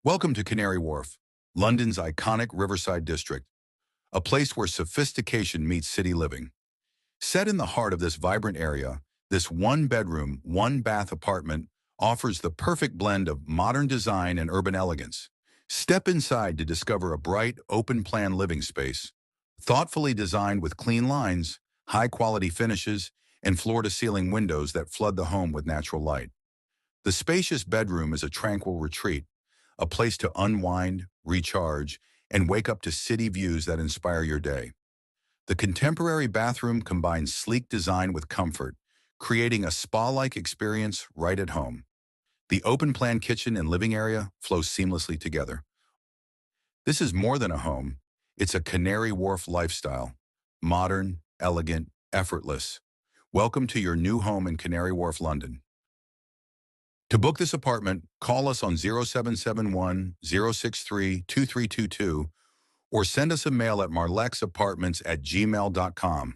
Welcome to Canary Wharf, London's iconic riverside district, a place where sophistication meets city living. Set in the heart of this vibrant area, this one-bedroom, one-bath apartment offers the perfect blend of modern design and urban elegance. Step inside to discover a bright, open-plan living space, thoughtfully designed with clean lines, high-quality finishes, and floor-to-ceiling windows that flood the home with natural light. The spacious bedroom is a tranquil retreat, a place to unwind, recharge, and wake up to city views that inspire your day. The contemporary bathroom combines sleek design with comfort, creating a spa-like experience right at home. The open-plan kitchen and living area flow seamlessly together. This is more than a home. It's a Canary Wharf lifestyle. Modern, elegant, effortless. Welcome to your new home in Canary Wharf, London. To book this apartment, call us on 0771-063-2322 or send us a mail at marlexapartments@gmail.com.